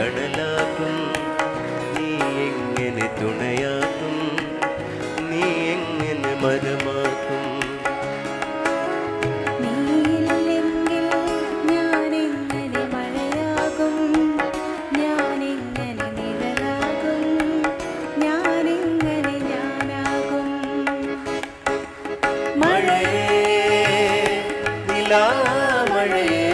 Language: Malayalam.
തണലാക്കും, നീ എങ്ങനെ തുണയാക്കും, നീ എങ്ങനെ മരമാക്കും. നീയില്ലെങ്കിൽ ഞാനെങ്ങനെ മഴയാകും, ഞാനെങ്ങനെ നിഴലാകും, ഞാനെങ്ങനെ ഞാനാകും. മഴയേ നിലാമഴയേ